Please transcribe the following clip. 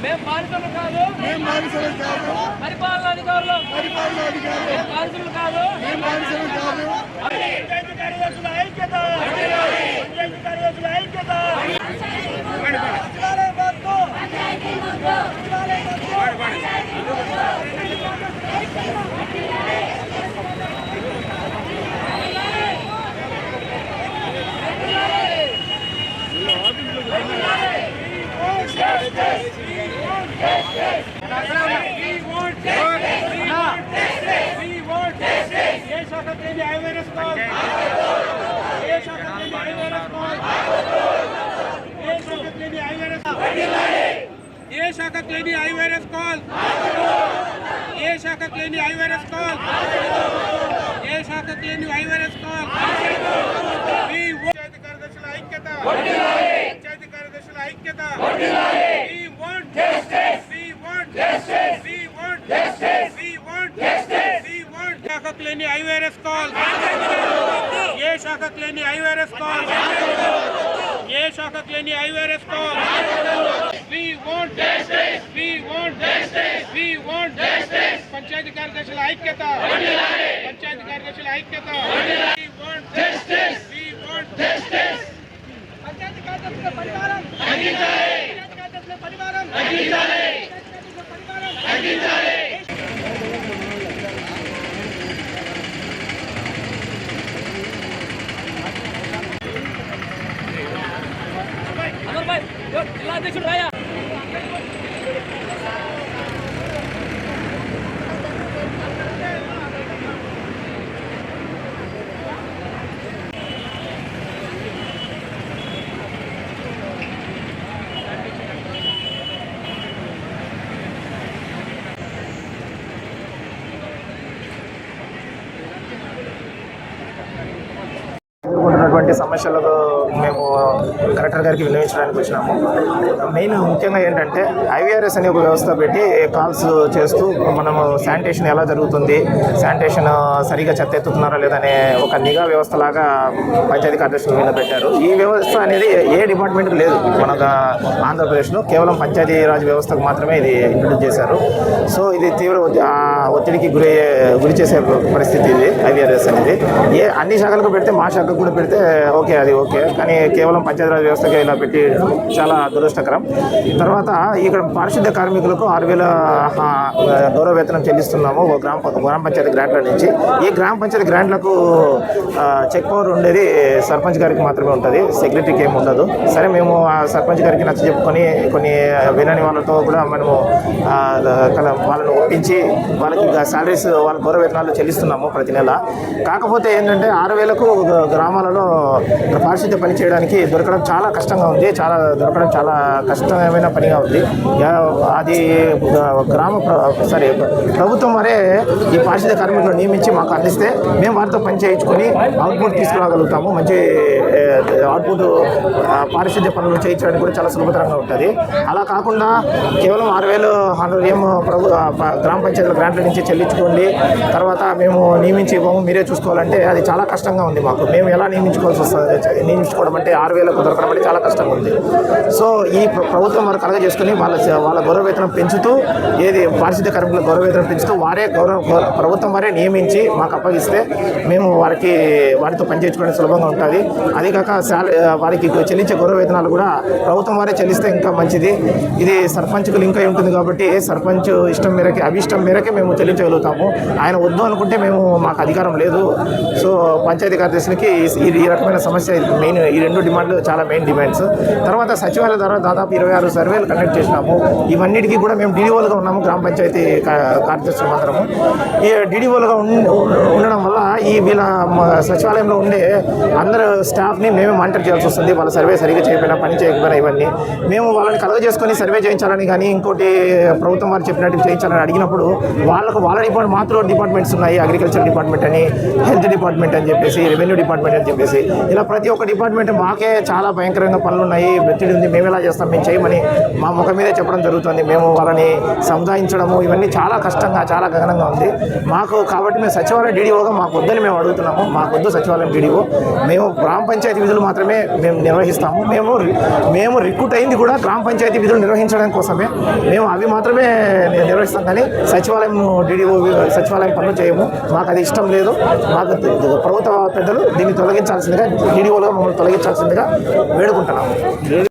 మేము బానిసలు కాదు, పరిపాలనాధికారులు మేము బానిసలు కాదు. పంచాయతీ కార్యదర్శుల ఐక్యత, పంచాయతీ కార్యదర్శుల ఐక్యత. ये शाखा क्लेनी आई वायरस कॉल, ये शाखा क्लेनी आई वायरस कॉल, ये शाखा क्लेनी आई वायरस कॉल. पंचायती कार्यदर्शुల ఐక్యత, పంచాయతీ కార్యదర్శుల ఐక్యత. We want justice, we want justice, we want justice, we want justice, we want. शाखा क्लेनी आई वायरस कॉल, ये शाखा क्लेनी आई वायरस कॉल, ये शाखा क्लेनी आई virus call. We want justice, we want justice, we want justice. Panchayat కార్యదర్శుల ఐక్యత, పంచాయతీ కార్యదర్శుల ఐక్యత. We want justice, we want justice. Panchayat కార్యదర్శుల పరిహారం తగ్గించాలి, పంచాయతీ కార్యదర్శుల పరిహారం తగ్గించాలి, పరిహారం తగ్గించాలి. అమర్ భాయ్ జిల్లా అధ్యక్షుడు రాయా. ఉన్నటువంటి సమస్యలకు మేము కలెక్టర్ గారికి విన్నవించడానికి వచ్చినాము. మెయిన్ ముఖ్యంగా ఏంటంటే ఐవీఆర్ఎస్ అనే ఒక వ్యవస్థ పెట్టి కాల్స్ చేస్తూ మనము శానిటేషన్ ఎలా జరుగుతుంది, శానిటేషన్ సరిగా చెత్త ఎత్తుతున్నారా లేదనే ఒక నిఘా వ్యవస్థ లాగా పంచాయతీ కార్యదర్శుల మీద పెట్టారు. ఈ వ్యవస్థ అనేది ఏ డిపార్ట్మెంట్కి లేదు మన ఆంధ్రప్రదేశ్లో, కేవలం పంచాయతీరాజ్ వ్యవస్థకు మాత్రమే ఇది ఇంట్రొడ్యూస్ చేశారు. సో ఇది తీవ్ర ఒత్తిడికి గురి చేసే పరిస్థితి ఇది ఐవీఆర్ఎస్ అనేది. అన్ని శాఖలకు పెడితే మా శాఖకు కూడా పెడితే ఓకే, అది ఓకే, కానీ కేవలం పంచాయతీరాజ్ వ్యవస్థకి ఇలా పెట్టి చాలా దురదృష్టకరం. తర్వాత ఇక్కడ పారిశుద్ధ్య కార్మికులకు 6,000 గౌరవ వేతనం చెల్లిస్తున్నాము గ్రామ పంచాయతీ గ్రాంట్ల నుంచి. ఈ గ్రామ పంచాయతీ గ్రాంట్లకు చెక్ పవర్ ఉండేది సర్పంచ్ గారికి మాత్రమే ఉంటుంది, సెక్రటరీకి ఏమి ఉండదు. సరే, మేము ఆ సర్పంచ్ గారికి నచ్చ చెప్పుకొని కొన్ని వినని వాళ్ళతో కూడా మనము వాళ్ళను ఒప్పించి వాళ్ళకి శాలరీస్, వాళ్ళ గౌరవ వేతనాలు చెల్లిస్తున్నాము ప్రతి నెల. కాకపోతే ఏంటంటే 6,000కు గ్రామాలలో పారిశుద్ధ్య పని చేయడానికి దొరకడం చాలా కష్టంగా ఉంది, దొరకడం చాలా కష్టమైన పనిగా ఉంది. అది ప్రభుత్వం మరే ఈ పారిశుద్ధ్య కార్మికులను నియమించి మాకు అందిస్తే మేము వారితో పని చేయించుకొని అవుట్పుట్ తీసుకురాగలుగుతాము. మంచి అవుట్పుట్ పారిశుద్ధ్య పనులు చేయించడానికి కూడా చాలా సులభతరంగా ఉంటుంది. అలా కాకుండా కేవలం 6,000 ఏమో గ్రామ పంచాయతీల గ్రాంట్ల నుంచి చెల్లించుకోండి, తర్వాత మేము నియమించి ఇవ్వము, మీరే చూసుకోవాలంటే అది చాలా కష్టంగా ఉంది మాకు. మేము ఎలా నియమించుకోవాల్సి వస్తుంది, నియమించుకోవడం అంటే 6,000కు దొరకడం అంటే చాలా కష్టంగా ఉంది. సో ఈ ప్రభుత్వం వారు కలగజేసుకుని వాళ్ళ గౌరవ వేతనం పెంచుతూ, పారిశుద్ధ్య కార్మికుల గౌరవ వేతనం పెంచుతూ ప్రభుత్వం వారే నియమించి మాకు అప్పగిస్తే మేము వారితో పనిచేయించుకోవడం సులభంగా ఉంటుంది. అది కాక వారికి చెల్లించే గౌరవ వేతనాలు కూడా ప్రభుత్వం వారే చెల్లిస్తే ఇంకా మంచిది. ఇది సర్పంచ్కు లింక్ అయి ఉంటుంది కాబట్టి సర్పంచ్ ఇష్టం మేరకే, అభిష్టం మేరకే మేము చెల్లించగలుగుతాము. ఆయన వద్దు అనుకుంటే మాకు అధికారం లేదు. సో పంచాయతీ కార్యదర్శులకి ఈ రకమైన సమస్య మెయిన్. ఈ 2 డిమాండ్లు చాలా మెయిన్ డిమాండ్స్. తర్వాత సచివాలయం ద్వారా దాదాపు 26 సర్వేలు కండక్ట్ చేసినాము. ఇవన్నిటికీ కూడా మేము డీడీఓలుగా ఉన్నాము, గ్రామ పంచాయతీ కార్యదర్శులు మాత్రము. ఈ డీడీఓలుగా ఉండడం వల్ల వీళ్ళ సచివాలయంలో ఉండే అందరు స్టాఫ్ని మేమే మానిటర్ చేయాల్సి వస్తుంది. వాళ్ళ సర్వే సరిగ్గా చేయకపోయినా, పని చేయకపోయినా ఇవన్నీ మేము వాళ్ళని కలగజేసుకొని సర్వే చేయించాలని కానీ ఇంకోటి ప్రభుత్వం వారు చెప్పినట్టు చేయించాలని అడిగినప్పుడు వాళ్ళ డిపార్ట్మెంట్స్ ఉన్నాయి. అగ్రికల్చర్ డిపార్ట్మెంట్ అని, హెల్త్ డిపార్ట్మెంట్ అని చెప్పేసి, రెవెన్యూ డిపార్ట్మెంట్ అని చెప్పేసి ఇలా ప్రతి ఒక్క డిపార్ట్మెంట్ మాకే చాలా భయంకరంగా పనులు ఉన్నాయి, ఒత్తిడి ఉంది, మేము ఎలా చేస్తాం, మేము చేయమని మా ముఖం మీదే చెప్పడం జరుగుతుంది. మేము వాళ్ళని సముదాయించడము ఇవన్నీ చాలా కష్టంగా, చాలా గగనంగా ఉంది మాకు. కాబట్టి మేము సచివాలయం డీడీఓగా మాకు వద్దని మేము అడుగుతున్నాము. మాకు వద్దు సచివాలయం డీడీఓ, మేము గ్రామ పంచాయతీ విధులు మాత్రమే మేము నిర్వహిస్తాము. మేము రిక్రూట్ అయింది కూడా గ్రామ పంచాయతీ విధులు నిర్వహించడం కోసమే. మేము అవి మాత్రమే నిర్వహిస్తాం, కానీ సచివాలయం డీడీఓ సచివాలయం పనులు చేయము. మాకు అది ఇష్టం లేదు. మాకు ప్రభుత్వ పెద్దలు దీన్ని తొలగించాల్సిందిగా, డీడీఓలుగా మమ్మల్ని తొలగించాల్సిందిగా వేడుకుంటున్నాము.